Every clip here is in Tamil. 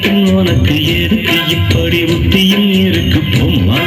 பெண் உனக்கு எதுக்கு இப்படி புத்தியும் இருக்கு பொம்மா?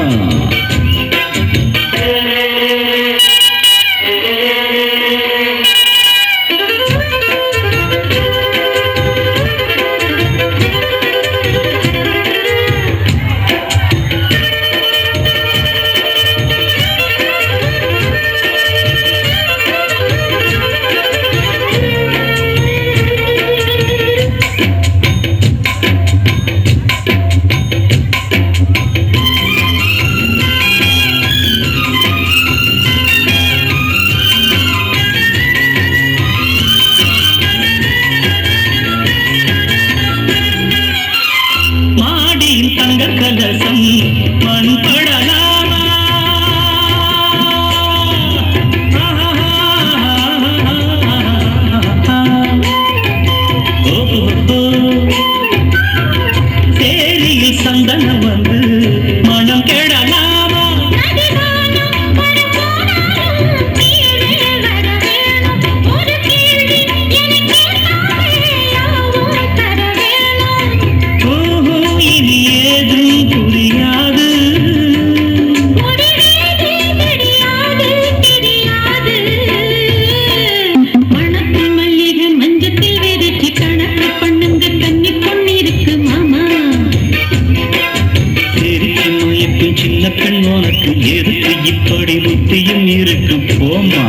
கலசம் மண் படலாமா? சேரியில் சந்தனம் வந்து மனம் கெடலாமா? இனி ஏதும் புரியாது. மணத்து மல்லிகை மஞ்சத்தில் விரிச்சு கணக்கு பண்ணுங்க கண்ணி பொண்ணிருக்கு மாமா. சிரிச்சு மயக்கும் சின்ன பெண் உனக்கு எதுக்கு இப்படி புத்தியும் இருக்கு போமா?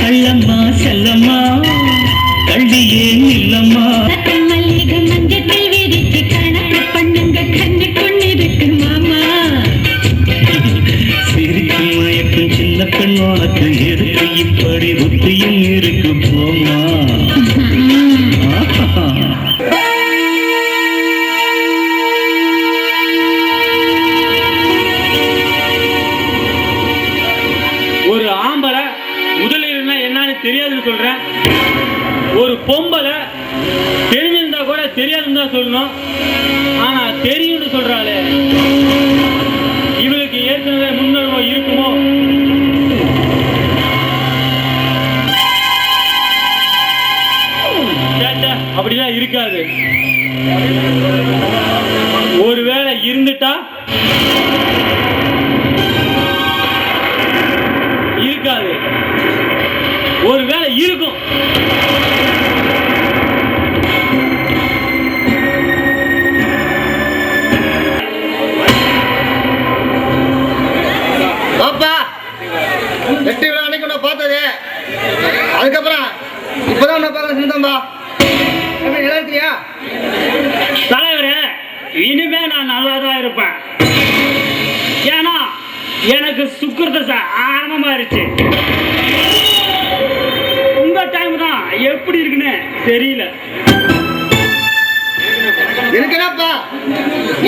கள்ளம்மா செல்லம்மா கள்ளியே இல்லம்மா. மல்லிகை மஞ்சத்தில் விரிச்சு கணக்கு பண்ணுங்க கண்ணு கொண்டிருக்கு மாமா. சிரிக்கும் மயக்கும் சின்ன பெண் உனக்கு எதுக்கு இப்படி புத்தியும் இருக்கு போமா? ஒரு ஆம்பளை முதலில் என்னன்னு தெரியாதுன்னு சொல்றேன். ஒரு பொம்பளை தெரிஞ்சிருந்தா கூட தெரியாதுன்னு தான் சொல்லணும். ஆனா தெரியும்னு சொல்றாளே, இவளுக்கு ஏற்கனவே முன்னறிவு இருக்குமோ? கேட்டா அப்படிதான் இருக்காது. ஒருவேளை இருந்துட்டா இருக்காது, ஒருவேளை இருக்கும். பாப்பா வெட்டி விழா அன்னைக்கு நான் பார்த்தது, அதுக்கப்புறம் இப்பதான் நான் பார்க்க செஞ்சேன்பா. நல்லா இருக்கியா தலைவரே? இனிமே நான் நல்லா தான் இருப்பேன். ஏன்னா எனக்கு சுக்கிரதசை ஆரம்பமாயிருச்சு. உங்க டைம் தான் எப்படி இருக்குன்னு தெரியல. இருக்குனாப்பா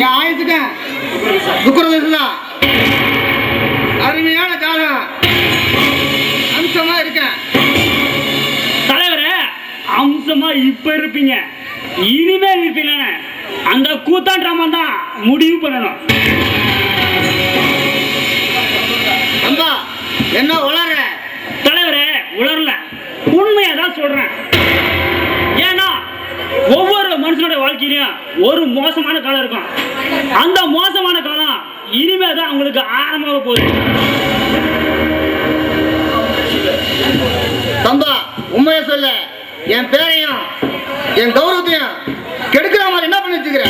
என் ஆயுசுக்கு சுக்கிரதசை தான் அருமையான காலம். அம்சமா இருக்கேன் தலைவரே. அம்சமா இப்ப இருப்பீங்க, இனிமே இருப்பீங்க. அந்த கூத்தாண்டாம தான் முடிவு பண்ணணும். அம்பா என்ன உளற? தலைவரே உளரல, உண்மையதான் சொல்றேன். ஏன்னா ஒவ்வொரு மனுஷனோட வாழ்க்கையிலும் ஒரு மோசமான காலம் இருக்கும். அந்த மோசமான காலம் இனிமே தான் உங்களுக்கு ஆரம்பமாக போகுது. தம்பா உண்மையை சொல்ல, என் பேரையும் என் கௌரவத்தையும் கெடுக்கிற மாதிரி என்ன பண்ணி வச்சுக்கிற?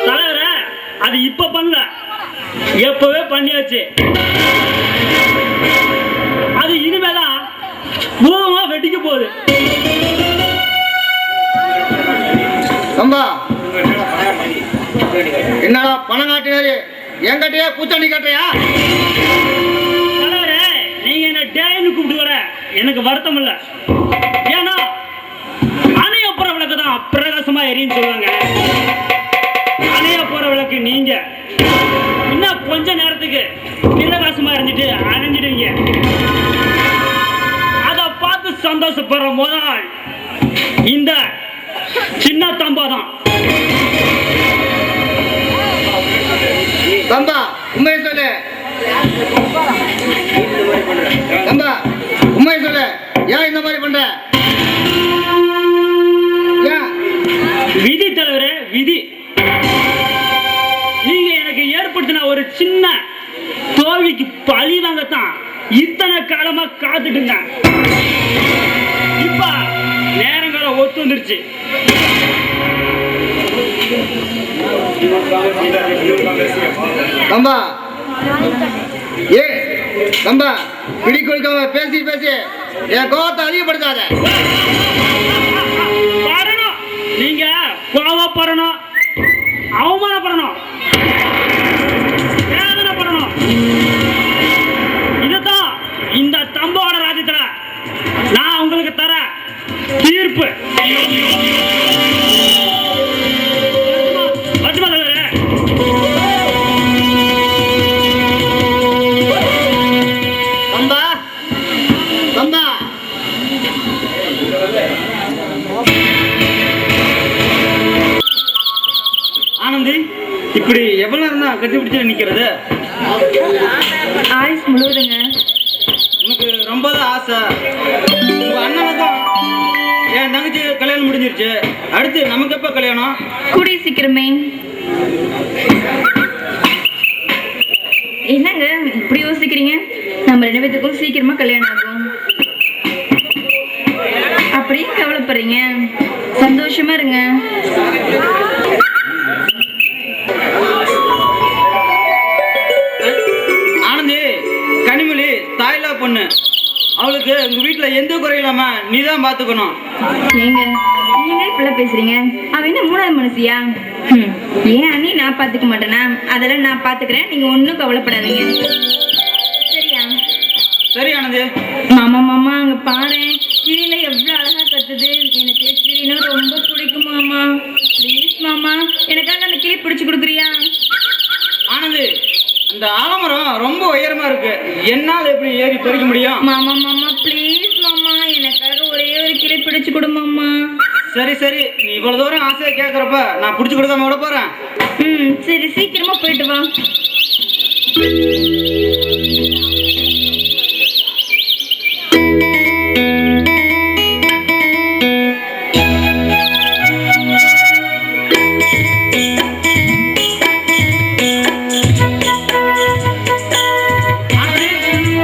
தலைவரே அது இப்ப பண்ணல, எப்பவே பண்ணியாச்சு. அது இனிமேதான் பூமா வெட்டிக்க போகுது. தம்பா என்னடா பணம் காட்டினாரு, என் கட்டையா பூச்சாண்டி கட்டையா? தலைவரே நீங்க என்ன டேன்னு கூப்பிட்டு வர எனக்கு வருத்தம் இல்ல. ஏன்னா அணைய போற விளக்கு தான் பிரகாசமா எரின்னு சொல்லுவாங்க. அணைய போற விளக்கு நீங்க. இன்னும் கொஞ்ச நேரத்துக்கு பிரகாசமா இருந்துட்டு அணைஞ்சிடுவீங்க. அதை பார்த்து சந்தோஷப்படுற முதல் இந்த சின்ன தம்பா தான். தம்பா உண்மையை சொல்லு, தம்பா உண்மையை சொல்லு, ஏன் இந்த மாதிரி பண்ற? ஏன்? விதி தலைவரே, விதி. நீங்க எனக்கு ஏற்படுத்தின ஒரு சின்ன தோல்விக்கு பழி வாங்கத்தான் இத்தனை காலமா காத்துட்டு இருந்தேன். இப்ப நேரங்களை ஒத்து வந்துருச்சு. தம்பா ஏ தம்பா, பிடி கொடுக்காம பேசி பேசி என் கோவத்தை அதிகப்படுத்தாத. படணும், நீங்க கோவப்படணும், அவமானப்படணும், வேதனைப்படணும். இதுதான் இந்த தம்போட ராஜ்யத்துல நான் உங்களுக்கு தர தீர்ப்பு. வருமா தலைவரே? தம்பா தம்பா ஆனந்தி, இப்படி எவ்வளவு நேரம் தான் கட்டிப்பிடிச்சு நிக்கிறது? ஆயுஸ் முழுவதுங்க. உனக்கு ரொம்ப தான் ஆசை. உங்க அண்ணனுக்கும் என் தங்கச்சி கல்யாணம் முடிஞ்சிருச்சு. அடுத்து நமக்கு எப்ப கல்யாணம்? கூடிய சீக்கிரமே. என்னங்க இப்படி யோசிக்கிறீங்க? நம்ம 2 பேத்துக்கும் சீக்கிரமா கல்யாணம் ஆகும். அப்படியே கவலைப்படுறீங்க? சந்தோஷமா இருங்க. ஆனந்தி, கனிமொழி தாய்லா பொண்ணு. அவளுக்கு உங்க வீட்டுல எந்த குறை இல்லாம நீ தான் பாத்துக்கணும். ஏங்க நீங்க இப்பெல்லாம் பேசுறீங்க? அவ என்ன 3வது மனுஷியா? ஏன் அண்ணி நான் பாத்துக்க மாட்டேனா? அதெல்லாம் நான் பாத்துக்கிறேன், நீங்க ஒன்னும் கவலைப்படாதீங்க. சரியா? சரி ஆனந்தி. மாமா மாமா அங்க பாரு, கிளியில எவ்வளவு அழகா கத்துது. எனக்கு கிளினா ரொம்ப பிடிக்கும் மாமா. ப்ளீஸ் மாமா, எனக்காக அந்த கிளி பிடிச்சு கொடுக்குறியா? ஆனந்தி, அந்த ஆலமரம் ரொம்ப உயரமா இருக்கு, என்னால் எப்படி ஏறி பறிக்க முடியும்? மாமா மாமா ப்ளீஸ் மாமா, எனக்காக ஒரே ஒரு கிளி பிடிச்சு கொடு மாமா. சரி சரி, நீ இவ்வளவு தூரம் ஆசையா கேக்குறப்ப நான் பிடிச்சு கொடுக்காம விட போறேன். சரி சீக்கிரமா போயிட்டு வா.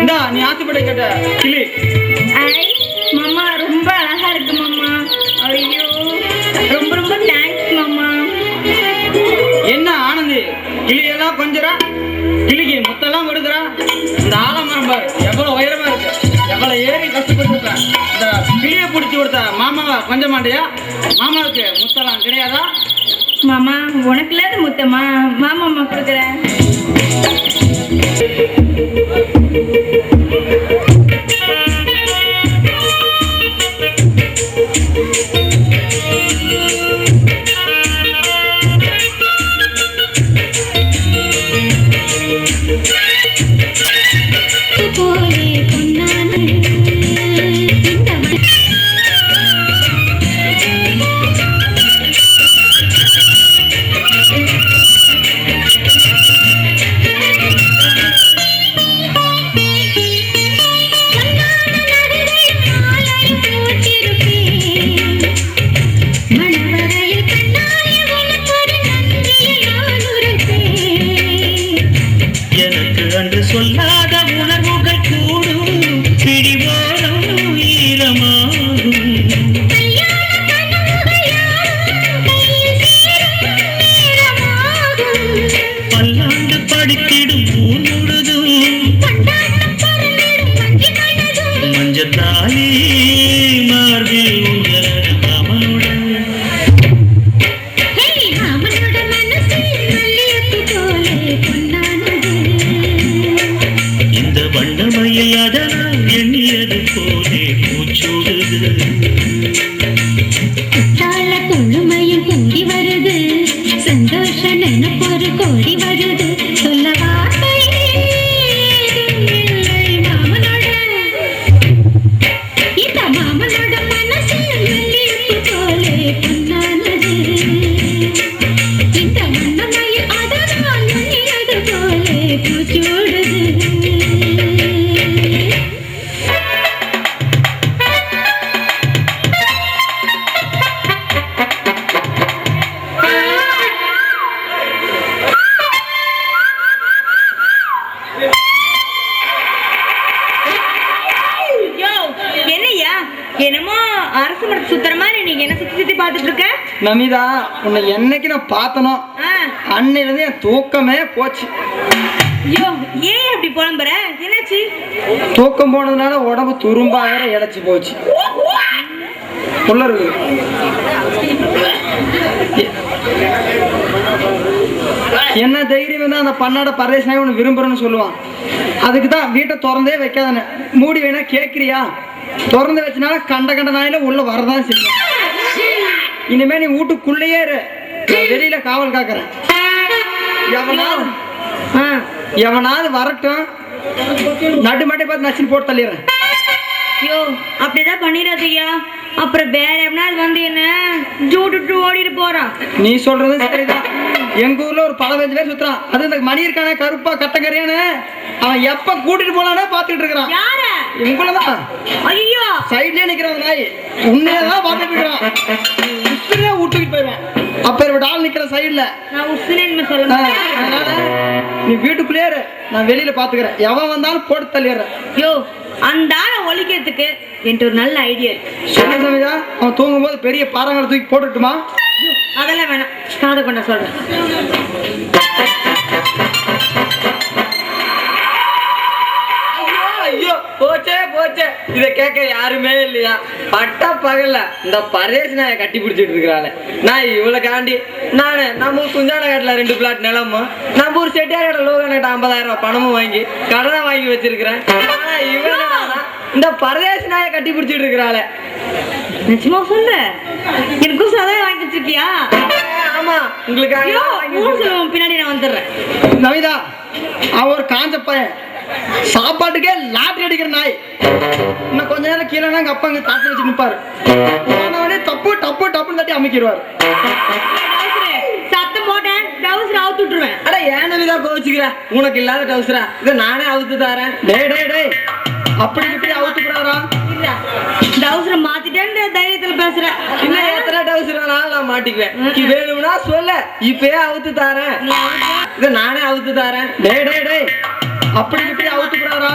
இந்தா நீ ஆசைப்பட கேட்ட கிளி. ஐ மாமா, ரொம்ப அழகா இருக்கு மாமா. ஐயோ ரொம்ப ரொம்ப தேங்க்ஸ் மாமா. என்ன ஆனந்தி, கிளியெல்லாம் கொஞ்சரா, கிளிக்கு முத்தெல்லாம் கொடுக்குறா. இந்த ஆலமரம் பாரு எவ்வளவு உயரமா இருக்கு, எவ்வளவு ஏறி கஷ்டப்பட்டுருப்பேன். இந்த கிளியை பிடிச்சி கொடுத்த மாமாவை கொஞ்சம் மாட்டியா? மாமாவுக்கு முத்தெல்லாம் கிடையாதா? மாமா உனக்கு இல்லாத முத்தமா? மாமா அம்மா கொடுக்குறேன். எனக்கு அன்று சொல்லாத உணர்வுகள் கூடும், பிடிவோரம் ஈரமாகும். பல்லாண்டு படித்திடும் ஊர் முழுதும் மஞ்சத்தாலி மார்பில் உயர அவனுடன். இந்த வண்ணமயில் அதனால் எண்ணியது போலே பூச்சூடுது. கொழுமையில் கூடி வருது, சந்தோஷ நினைப்பொரு கோடி வருது. சொல்ல வார்த்தை மாமனோட, இந்த மாமனோட மனசு மல்லிகைப்பூ போலே பொன்னானது. இந்த வண்ணமயில் அதனால் எண்ணியது போலே பூச்சூடுது. என்னமோ அரசு மரத்தை சுத்துற மாதிரி நீங்க என்ன சுத்தி சுத்தி பாத்துட்டு இருக்க? நமிதா, உன்னை என்னைக்கு நான் பார்த்தனோ அன்னையிலேருந்து என் தூக்கமே போச்சு. ஐயோ, ஏன் அப்படி புலம்புற? என்னாச்சு? தூக்கம் போனதுனால உடம்பு துரும்பா வேற இழைச்சி போச்சு. உள்ள இருக்குது. என்ன தைரியம் வந்து அந்த பன்னாட பரதேசனாக ஒன்று விரும்புறேன்னு சொல்லுவான். அதுக்கு தான் வீட்டை திறந்தே வைக்காதானே. மூடி வேணா கேட்குறியா? திறந்து வச்சனால கண்ட நாயில உள்ள வரதான் செய்யும். இனிமே நீ வீட்டுக்குள்ளேயே இரு, நான் வெளியில காவல் காக்குறேன். எவனாவது வரட்டும், நடு மாட்டே பார்த்து நச்சுன்னு போட்டு தள்ளிடுறேன். ஐயோ, அப்படிதான் பண்ணிடாதீயா. அப்புறம் வேற எவனாவது வந்து என்ன ஜூட்டு ஓடிட்டு போறான். நீ சொல்றது சரிதான். எங்க ஊர்ல ஒரு 15 பேர் சுத்துறான். அது இந்த மணி இருக்கானே, கருப்பா கட்டக்கரையானு, அவன் எப்ப கூட்டிட்டு போனானே பாத்துட்டு இருக்கிறான். யார? உங்களதான். ஐயோ, சைட்லயே நிக்கிறான் நாய். உன்னையதான் பாத்துட்டு இருக்கிறான். உசுரே விட்டுக்கிட்டு போயிடுவான். அப்ப ஒரு ஆள் நிக்கிற சைட்ல. நான் உசுரேன்னு சொல்ல. அதனால நீ வீட்டுக்குள்ளேயே இரு, நான் வெளியில பாத்துக்கிறேன். எவன் வந்தாலும் போட்டு தள்ளிடுறேன். யோ, அந்த ஆளை ஒழிக்கிறதுக்கு என்கிட்ட ஒரு நல்ல ஐடியா இருக்கு. சொன்ன சமயதா, அவன் தூங்கும் போது பெரிய பாறாங்களை தூக்கி போட்டுட்டுமா? அதெல்லாம் வேணாம், காதை கொண்ட சொல்றேன். ஐயோ, போச்சே போச்சே. இத கேட்க யாருமே இல்லையா? பட்டா பகல்ல இந்த பரேஷ் நாயை கட்டி பிடிச்சிட்டு இருக்கிறாள். நான் இவ்வளவுக்காண்டி நானு நம்ம ஊர் குஞ்சான காட்டுல 2 பிளாட் நிலமும், நம்ம ஊர் செட்டியாரோட லோகன்கிட்ட 50,000 ரூபாய் பணமும் வாங்கி கடனை வாங்கி வச்சிருக்கிறேன். ஆனா இவன் இந்த பரதேச நாயை கட்டி பிடிச்சிட்டு இருக்கிறாள். நிச்சயமா சொல்ற? எனக்கும் சதவீதம் வாங்கி வச்சிருக்கியா? ஆமா, உங்களுக்கு பின்னாடி நான் வந்துடுறேன். நமிதா, அவன் ஒரு காஞ்ச பையன், சாப்பாட்டுக்கே லாட்டரி அடிக்கிற நாய். இன்னும் கொஞ்ச நேரம் கீழே எங்க அப்பா இங்க தாட்டி வச்சு நிப்பாரு. தப்பு டப்பு டப்புன்னு தட்டி அமைக்கிடுவாரு. சத்தம் போட்டேன், டவுசர் அவுத்து விட்டுருவேன். அட, ஏன் நமிதா கோவிச்சுக்கிற? உனக்கு இல்லாத டவுசரா? இதை நானே அவுத்து தரேன். டே அப்படி இப்படி அவுத்து போறாரா? டவுசரை மாத்திட்டேன்ற தைரியத்துல பேசுறேன். இன்னும் எத்தனை டவுசர் வேணாலும் நான் மாட்டிக்குவேன். வேணும்னா சொல்ல, இப்பயே அவுத்து தரேன். இதை நானே அவுத்து தரேன். டே அப்படி இப்படி அவுத்து போறாரா?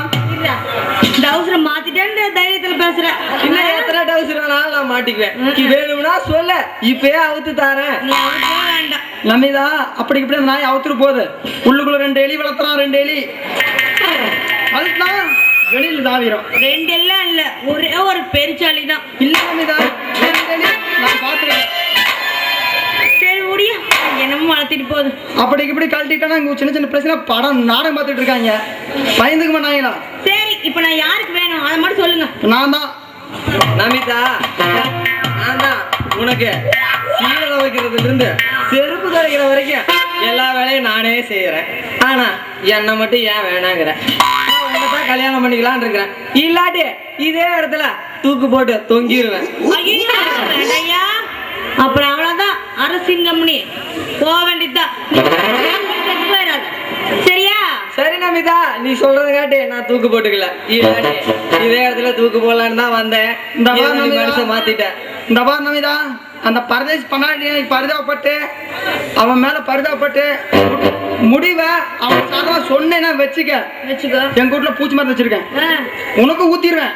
டவுசரை மாத்திட்டேன்ற தைரியத்துல பேசுறேன். இன்னும் எத்தனை டவுசர் வேணாலும் நான் மாட்டிக்குவேன். வேணும்னா சொல்ல, இப்பயே அவுத்து தரேன். நமிதா, அப்படி இப்படி அந்த நாய் அவுத்துட்டு போகுது. உள்ளுக்குள்ள 2 எலி வளர்த்துறான். 2 எலி அதுதான் வெளியில தாவிரும். 2 எல்லாம் இல்ல, ஒரே ஒரு பெருச்சாளி தான். இல்ல நமிதா, 2 எலி நான் பாத்துறேன். சரி ஓடியா, என்னமோ வளர்த்திட்டு போகுது. அப்படி இப்படி கழட்டிட்டா இங்க சின்ன சின்ன பிரச்சனை. படம் நாடகம் பார்த்துட்டு இருக்காங்க, பயந்துக்க மாட்டாங்களா? சரி, இப்ப நான் யாருக்கு வேணும் அதை மட்டும் சொல்லுங்க. நான் தான் நமிதா. நான் தான் உனக்கு சீலை துவைக்கிறதுல இருந்து செருப்பு துவைக்கிற வரைக்கும் எல்லா வேலையும் நானே செய்யறேன். ஆனா என்ன மட்டும் ஏன் வேணாங்கிற? உனதான் கல்யாணம் பண்ணிக்கலான் இருக்கிறேன். இல்லாட்டி இதே இடத்துல தூக்கு போட்டு தொங்கிடுவேன். ஐயா, அப்புறம் அவ்வளவுதான், அரசிங்கம்னி போக வேண்டியதுதான். சரியா? சரி நமிதா, நீ சொல்றது காட்டி நான் தூக்கு போட்டுக்கல. இல்லாட்டி இதே இடத்துல தூக்கு போடலான்னு தான் வந்தேன். மனுஷன் மாத்திட்டேன். இந்த பார் நமிதா, அந்த பரதேஷ் பண்ணாடி பரிதாபப்பட்டு அவன் மேல பரிதாபப்பட்டு முடிவை அவன் சாதமா சொன்னேன்னா வச்சுக்கோ. எங்க வீட்டுல பூச்சி மருந்து வச்சிருக்கேன், உனக்கு ஊத்திடுவேன்.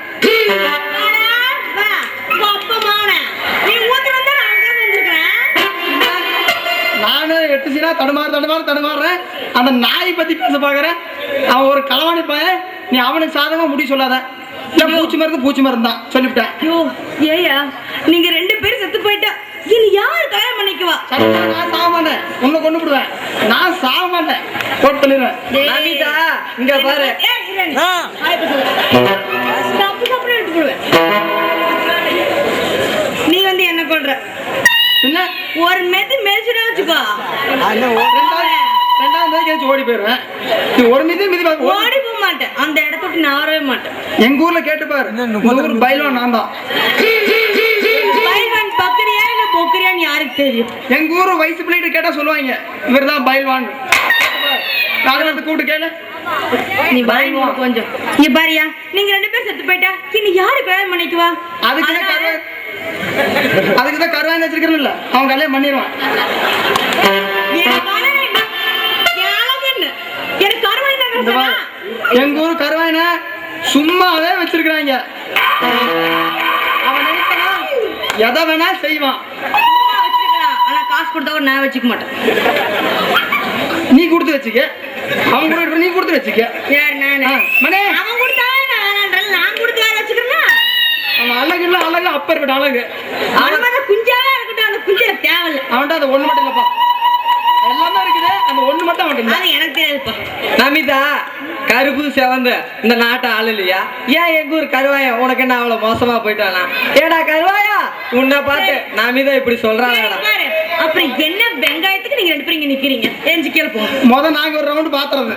நானும் 8 சீனா தடுமாறுறேன். அந்த நாய் பத்தி பேச பாக்குறேன். அவன் ஒரு களவாணி பையன். நீ அவனுக்கு சாதகமா முடி சொல்லாத. பூச்சி மருந்து தான் சொல்லிவிட்டேன். ஏயா, நீங்க 2 பேரும் செத்து போயிட்டா இனி யார் கல்யாணம் பண்ணிக்குவா? நான் சாக மாட்டேன், உன்னை கொண்டு விடுவேன். நான் சாக மாட்டேன், போட்டு சொல்லிடுவேன். இங்க பாரு, நீ வந்து என்ன கொள்ற? ஒரு மெதி மெதிச்சுட்டா வச்சுக்கோ, 2வது மேய்ச்சி ஓடி போயிருவேன். ஒரு மிதி ஓடி போக மாட்டேன், அந்த இடத்த விட்டு நான் வரவே மாட்டேன். எங்க ஊர்ல கேட்டு பாரு, ஊர் பைல்வான் நான் தான். பைல்வான் பக்கரியா இல்ல பொக்கரியான்னு யாருக்கு தெரியும்? எங்க ஊர் வயசு பிள்ளைகிட்ட கேட்டா சொல்லுவாங்க, இவர் தான் பைல்வான். காரணத்தை கூப்பிட்டு கேளு. நீ பைல்வான் கொஞ்சம் நீ பாரியா, நீங்க 2 பேரும் செத்து போயிட்டா இனி யாரு கல்யாணம் பண்ணிக்குவா? அதுக்குதான் கருவாய் வச்சிருக்கிறேன்ல, அவன் கல்யாணம் பண்ணிடுவான். எங்க ஊர் கருவாயின சும்மாவே வச்சிருக்கிறாங்க. அவனே எதை வேணா செய்வான். சும்மா வச்சுக்கலாம். ஆனா காசு கொடுத்தா கூட நான் வச்சுக்க மாட்டேன். நீ கொடுத்து வச்சுக்க, அவன் கூட நீ கொடுத்து வச்சுக்க. யார் நானு? மனே அவன் கொடுத்தாவே நான் வேணான்றேன். நான் கொடுத்து வேலை வச்சுக்கிறேன்னா அவன் அழகு இல்ல, அழகு அப்ப இருக்கட்டும் அழகு. அவன் வந்து குஞ்சாவே இருக்கட்டும். அந்த குஞ்சல தேவையில்லை. அவன்கிட்ட அது ஒண்ணு மட்டும் இல்லப்பா, எல்லாமே இருக்குது, அந்த ஒண்ணு மட்டும் அவன்கிட்ட அது எனக்கு தெரியாதுப்பா. நமிதா கருப்பு செவந்த இந்த நாட்டை ஆள் இல்லையா? ஏன் எங்க ஊர் கருவாயா உனக்கு என்ன அவ்வளவு மோசமா போயிட்டானா? ஏடா கருவாயா, உன்னை பார்த்து நமிதா இப்படி சொல்றாங்கடா. பாரு, அப்புறம் என்ன வெங்காயத்துக்கு நீங்க 2 பேரும் இங்க நிக்கிறீங்க? எஞ்சி கீழே போங்க. முத நாங்க ஒரு ரவுண்ட் பாத்துறது.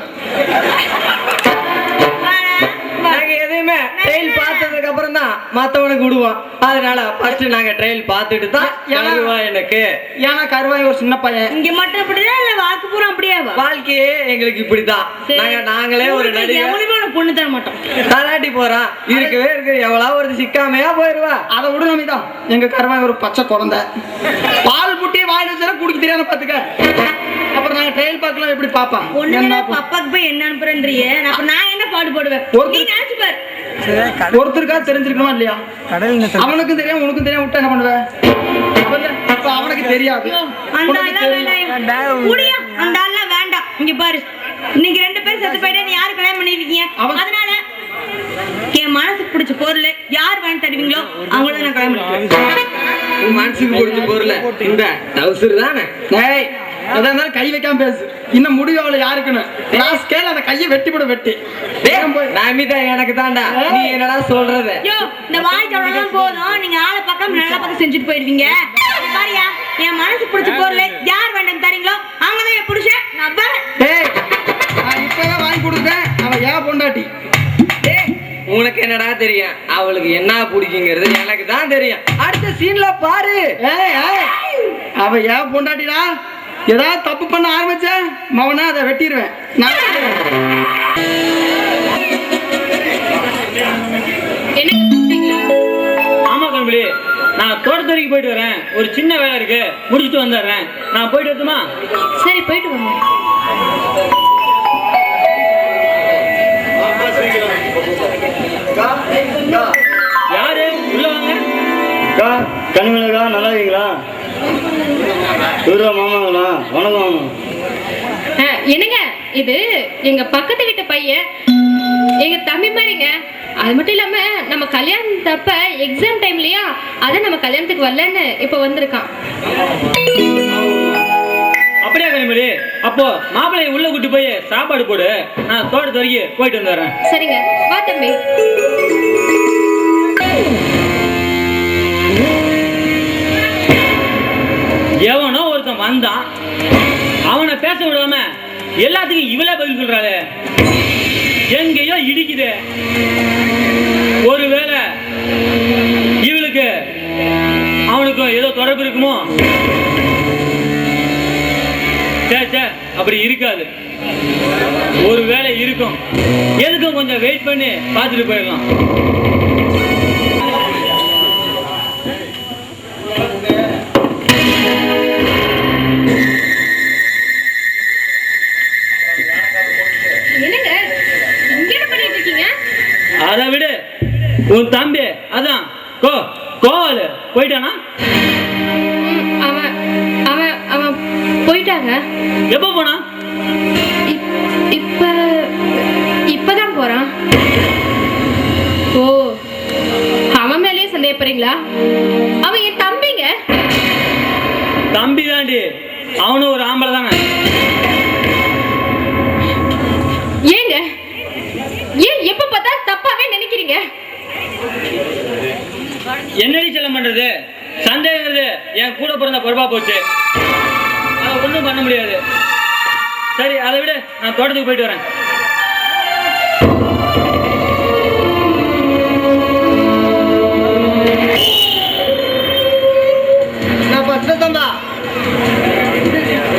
நாங்க எதையுமே ட்ரெயில் பார்த்ததுக்கு அப்புறம் தான் மத்தவனுக்கு விடுவோம். அதனால ஃபர்ஸ்ட் நாங்க ட்ரெயில் பார்த்துட்டு தான் கருவாய் எனக்கு. ஏன்னா கருவாய் ஒரு சின்ன பையன். இங்க மட்டும் அப்படிதான் இல்ல வாழ்க்கை பூரா அப்படியாவா? வாழ்க்கையே எங்களுக்கு இப்படிதான். நாங்களே ஒரு நடிகை பொண்ணு தர மாட்டோம். கலாட்டி போறான், இருக்கவே இருக்கு, எவ்வளவு ஒரு சிக்காமையா போயிருவா. அதை விட நம்பிதான் எங்க கருவாய் ஒரு பச்சை குழந்தை. பால் புட்டி வாயில் வச்சா குடிக்க தெரியாத பாத்துக்க. அப்புறம் நாங்க ட்ரெயில் பார்க்கலாம், எப்படி பாப்பான் ஒண்ணுல பப்பாக்கு போய் என்ன அனுப்புறேன்றியே, அப்ப நான் என்ன பாடு போடுவேன்? நீ நினைச்சு பாரு. ஒருத்தருக்கா தெரிஞ்சிருக்கணுமா இல்லையா? அவனுக்கும் தெரியும் உனக்கும் தெரியும், விட்டா என்ன பண்ணுவேன்? அப்ப அவனுக்கு தெரியாது. அந்த ஆளெல்லாம் முடியா, அந்த ஆளெல்லாம் வேண்டாம். இங்க பாரு, நீங்க 2 பேரும் செத்து போயிட்டா நீ யாரு கல்யாணம் பண்ணிருக்கீங்க? அதனால என் மனசுக்கு பிடிச்ச பொருள் யார் வாங்கி தருவீங்களோ அவங்கள நான் கல்யாணம் பண்ணிக்கிறேன். உன் மனசுக்கு பிடிச்ச பொருள் இந்த டவுசர் தானே? டேய், எதா இருந்தாலும் கை வைக்காம பேசு. இன்னும் முடிவு அவளை யாருக்குன்னு நான் கேள, அந்த கையை வெட்டி போட வெட்டி. நமிதா எனக்கு தாண்டா, நீ என்னடா சொல்றது? யோ, இந்த வாய் சொல்லலாம் போதும். நீங்க ஆளை பக்கம் நல்லா பக்கம் செஞ்சுட்டு போயிடுவீங்க. பாரியா, என் மனசுக்கு பிடிச்ச பொருள் யார் வேண்டாம் தரீங்களோ அவங்க தான் என் புருஷன். நான் வரேன். டேய், நான் இப்பவே வாங்கி கொடுத்தேன். அவன் ஏன் பொண்டாட்டி? டேய், உனக்கு என்னடா தெரியும்? அவளுக்கு என்ன பிடிக்குங்கிறது எனக்கு தான் தெரியும். அடுத்த சீன்ல பாரு. அவ ஏன் பொண்டாட்டிடா? ஏதாவது தப்பு பண்ண ஆரம்பிச்ச மவனா அதை வெட்டிடுவேன். ஆமா கம்பளி, நான் தோட்டத்துறைக்கு போயிட்டு வரேன். ஒரு சின்ன வேலை இருக்கு, முடிச்சுட்டு வந்துடுறேன். நான் போயிட்டு வரட்டுமா? சரி, போயிட்டு வாங்க. யாரு உள்ள வாங்க. கனிமலகா, நல்லா இருக்கீங்களா? மாமாங்களா? வணக்கம். என்னங்க, இது எங்க பக்கத்து வீட்டு பையன், எங்க தம்பி மாதிரிங்க. அது மட்டும் இல்லாம நம்ம கல்யாணத்தப்ப எக்ஸாம் டைம்லயா, அத நம்ம கல்யாணத்துக்கு வரலன்னு இப்ப வந்திருக்கான். அப்படியா கனிமொழி? அப்போ மாப்பிள்ளையை உள்ள கூட்டி போய் சாப்பாடு போடு. நான் தோட்டத்து வரைக்கும் போயிட்டு வந்துடுறேன். சரிங்க, வா தம்பி. எவனோ ஒருத்தன் வந்தான், அவனை பேச விடாம எல்லாத்துக்கும் இவளே பதில் சொல்றாளே. எங்கேயோ இடிக்குது. ஒருவேளை இவளுக்கு அவனுக்கும் ஏதோ தொடர்பு இருக்குமோ? சே, அப்படி இருக்காது. ஒருவேளை இருக்கும். எதுக்கும் கொஞ்சம் வெயிட் பண்ணி பார்த்துட்டு போயிடலாம். என்னங்க இங்க என்ன பண்ணிட்டு இருக்கீங்க? அதை விடு, உன் தம்பி அதான் கோவாலு போயிட்டானா? அவன் அவன் அவன் போயிட்டாங்க. எப்ப போனா? இப்பதான் போறான். ஓ, அவன் மேலேயே சந்தேகப்படுறீங்களா? அவன் என் தம்பிங்க. தம்பி தாண்டி, அவனும் ஒரு ஆம்பளை தானே. ஏங்க, ஏன் எப்ப பார்த்தா தப்பாவே நினைக்கிறீங்க? என்னடி செல்லம் பண்றது? சந்தேகங்கிறது என் கூட பிறந்த பொறுப்பா போச்சு. அதை ஒன்றும் பண்ண முடியாது. சரி, அதை விட நான் தோட்டத்துக்கு போயிட்டு வரேன்.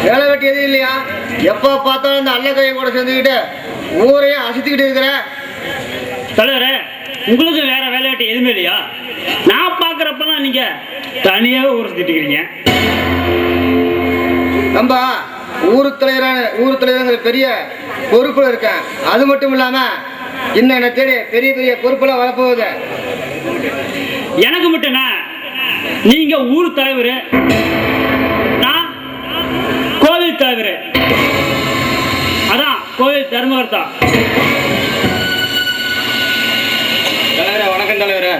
வேலை வெட்டி எதுவும் இல்லையா? எப்ப பார்த்தாலும் இந்த அல்ல கையை கூட சேர்ந்துக்கிட்டு ஊரையே அசித்துக்கிட்டு இருக்கிற தலைவரே, உங்களுக்கு வேற வேலையாட்டு எதுவுமே இல்லையா? நான் பாக்குறப்பதான் நீங்க தனியாக ஊர் சுத்திட்டு இருக்கீங்க. நம்ம ஊர் தலைவருங்கிற பெரிய பொறுப்புல இருக்கேன். அது மட்டும் இல்லாம இன்னும் என்ன தேடி பெரிய பெரிய பொறுப்புலாம் வரப்போகுது. எனக்கு மட்டும் நீங்க ஊர் தலைவர், நான் கோவில் தலைவர். அதான் கோவில் தர்மகர்த்தா. தலைவரே வணக்கம் தலைவரே.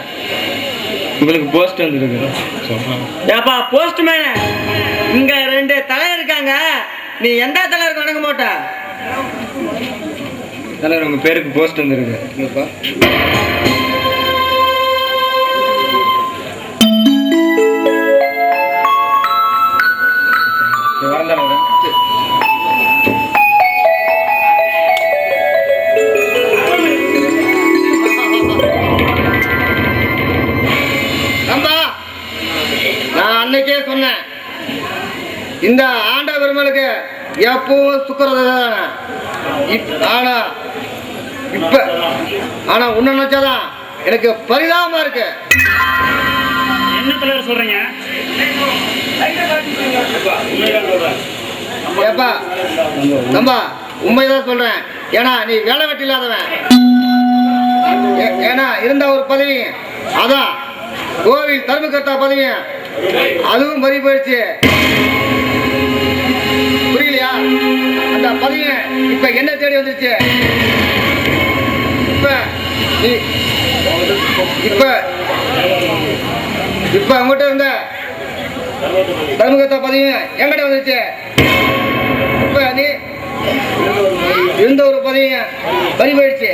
உங்களுக்கு போஸ்ட் வந்துருக்கு. ஏப்பா போஸ்ட்மேன், இங்க 2 தலைவர் இருக்காங்க, நீ எந்த தலைவருக்கு வணங்க மாட்ட? தலைவர் உங்க பேருக்கு போஸ்ட் வந்துருக்கு. நான் அன்னைக்கே சொன்னேன், இந்த ஆண்ட பெருமளுக்கு எப்பவும் சுக்கரதான. ஆனா உன்ன நினைச்சாதான் எனக்கு பரிதாபமா இருக்கு. என்ன தலைவர் சொல்றீங்க? ஏப்பா தம்பா, உண்மைதான் சொல்றேன். ஏன்னா நீ வேலை வெட்டி இல்லாதவன். ஏன்னா இருந்த ஒரு பதவி, அதான் கோவில் தர்மகர்த்தா பதவி, அதுவும் பறி போயிடுச்சு. புரியலையா? அந்த பதவி இப்ப என்ன தேடி வந்துருச்சு. இப்ப அவங்ககிட்ட இருந்த தர்மகர்த்தா பதவி என்கிட்ட வந்துருச்சு. இப்ப நீ இருந்த ஒரு பதவி பறி போயிடுச்சு.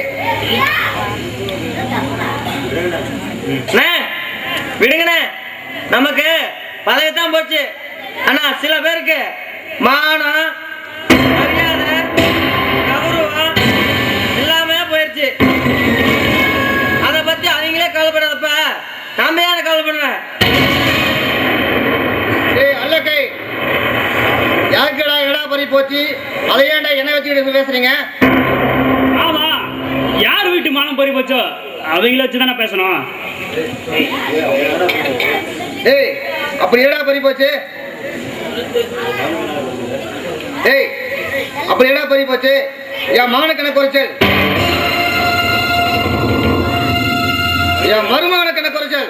விடுங்கண்ணே, நமக்கு பதவி தான் போச்சு. ஆனா சில பேருக்கு மானம், மரியாதை, கௌரவம் எல்லாமே போயிடுச்சு. அதை பத்தி அவங்களே கவலைப்படாதப்ப நாம ஏன் கவலைப்படுறேன்? அல்லக்கை யாருக்கடா இடா பறி போச்சு, அதை ஏன்டா என்ன வச்சுக்கிட்டு பேசுறீங்க? ஆமா, யார் வீட்டு மானம் பறி போச்சோ அவங்கள வச்சு தானே பேசணும். ஏய், அப்படி ஏடா பறி போச்சு? ஏய், அப்படி ஏடா பறி போச்சு? என் மகனுக்கு என்ன குறைச்சல்? என் மருமகனுக்கு என்ன குறைச்சல்?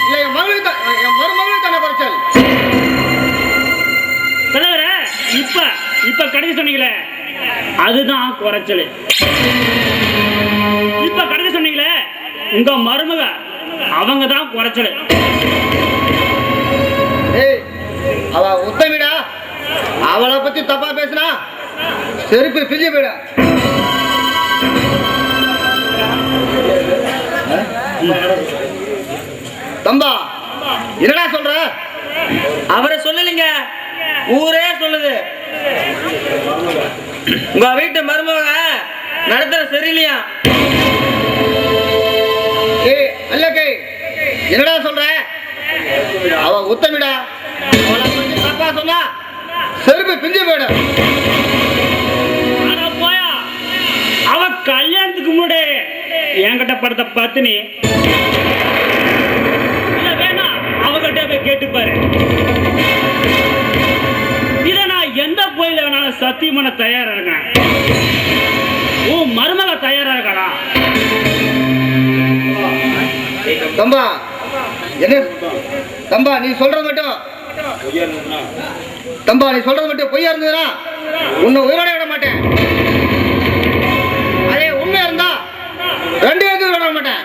இல்ல என் மருமகனுக்கு என்ன குறைச்சல்? தலைவரே, இப்ப கடைசி சொன்னீங்களே அதுதான் குறைச்சல். இப்ப கடைசி சொன்னீங்களே உங்க மருமக, அவங்க தான் குறைச்சல். ஏய், அவ உத்தமிடா, அவளை பத்தி தப்பா பேசினா செருப்பு பிரிஞ்சு போயிட. தம்பா என்னடா சொல்ற? அவரை சொல்லலைங்க, ஊரே சொல்லுது. உங்க வீட்டு மருமக நடத்துற சரியில்லையா? ஏய் அல்லக்கை, என்னடா சொல்ற? அவ உத்தமிடா, அவளை பத்தி தப்பா சொன்னா செருப்பு பிஞ்சு போயிடும். போயா, அவ கல்யாணத்துக்கு முன்னாடி என்கிட்ட படுத்த பத்தினி. இல்ல வேணா அவகிட்ட போய் கேட்டுப்பாரு. இத நான் எந்த கோயில வேணாலும் சத்தியம் பண்ண தயாரா இருக்கேன். உன் மருமக தயாரா இருக்காடா? தம்பா என்ன தம்பா நீ சொல்றது மட்டும் பொய்யா இருந்ததுன்னா உன்னை உயிரோட விட மாட்டேன். அதே உண்மையா இருந்தா 2 பேருக்கு விட மாட்டேன்.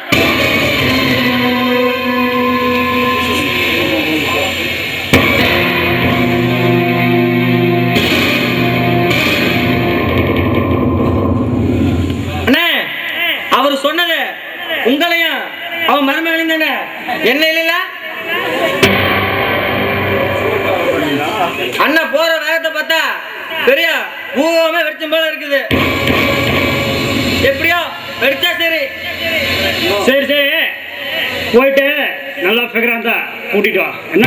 அண்ணே, அவர் சொன்னது உங்களையும் அவன் மருமகளையும் தானே, என்ன இல்ல? அண்ணன் போற வேகத்தை பார்த்தா பெரிய பூகமே வெடிச்சும் போல இருக்குது. எப்படியோ வெடிச்சா சரி. சரி போயிட்டு நல்லா ஃபிகரா இருந்தா கூட்டிட்டு வா. என்ன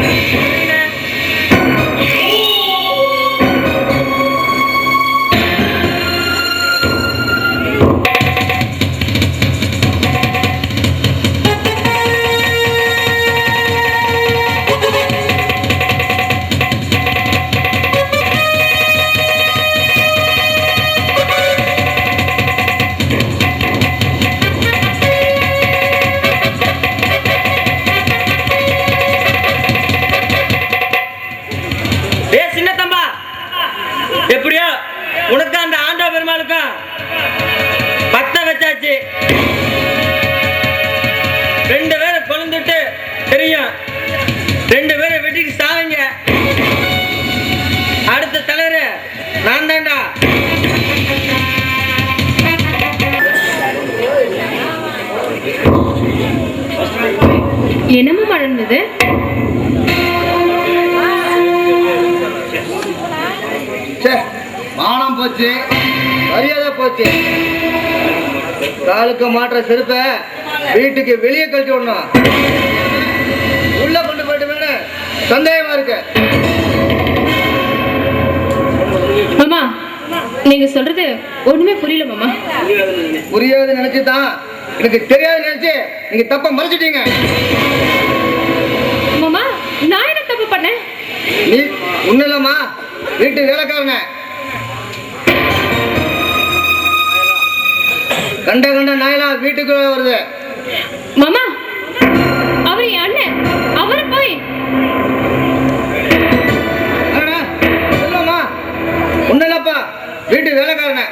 நடந்தது? சே, மானம் போச்சு, மரியாதை போச்சு. காலுக்கு மாற்ற செருப்ப வீட்டுக்கு வெளியே கழட்டி விடணும். உள்ள கொண்டு போயிட்டு வேணும், சந்தேகமா இருக்கு. மாமா, நீங்க சொல்றது ஒண்ணுமே புரியல மாமா. புரியாது நினைச்சுதான் எனக்கு தெரியாது நினைச்சு நீங்க தப்ப மறைச்சிட்டீங்க. மாமா, நான் என்ன தப்பு பண்ணேன்? நீ ஒண்ணு இல்லம்மா, வீட்டு வேலைக்காரன கண்ட கண்ட நாயெல்லாம் வீட்டுக்குள்ள வருது. மாமா, அவர் என் அண்ணன், அவரை போய் இல்லம்மா, ஒண்ணு இல்லப்பா, வீட்டு வேலைக்காரன.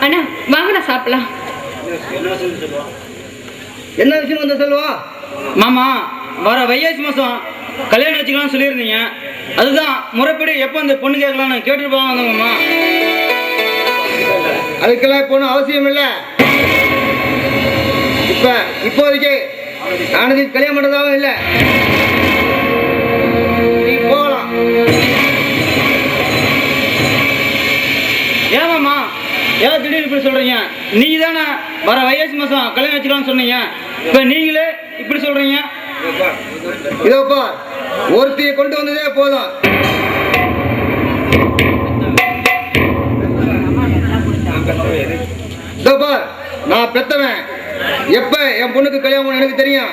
அண்ணா வாங்கடா சாப்பிடலாம். என்ன விஷயம் வந்து சொல்லுவோம்? மாமா, வர வைகாசி மாசம் கல்யாணம் வச்சுக்கலாம்னு சொல்லியிருந்தீங்க. அதுதான் முறைப்படி எப்போ அந்த பொண்ணு கேட்கலாம்னு கேட்டுட்டு போக வந்தோம்மா. அதுக்கெல்லாம் இப்போ ஒன்றும் அவசியம் இல்லை. இப்போதைக்கு நானுக்கு கல்யாணம் பண்ணுறதாகவும் இல்லை. நீ போகலாம். ஏமாம்மா, ஏன் திடீர்னு இப்படி சொல்றீங்க? நீங்க தானே வர வைகாசி மாசம் கல்யாணம் வச்சுக்கலாம்னு சொன்னீங்க. இப்போ நீங்களே இப்படி சொல்றீங்க. இதோப்பா, ஒருத்தியை கொண்டு வந்ததே போதும். இதோப்பா, நான் பெத்தவன். எப்ப என் பொண்ணுக்கு கல்யாணம் எனக்கு தெரியும்.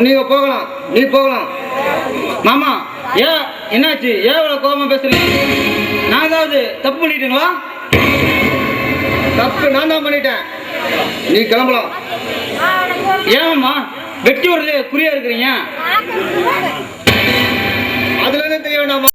நீங்க போகலாம், நீ போகலாம். மாமா, ஏன் என்னாச்சு? ஏன் இவ்வளவு கோபமா பேசுறீங்க? நான் ஏதாவது தப்பு பண்ணிட்டீங்களா? தப்பு நான் தான் பண்ணிட்டேன். நீ கிளம்பலாம். ஏமாம்மா, வெட்டி விடுறதே குறியா இருக்கிறீங்க? அதுல இருந்து தெரிய வேண்டாமா?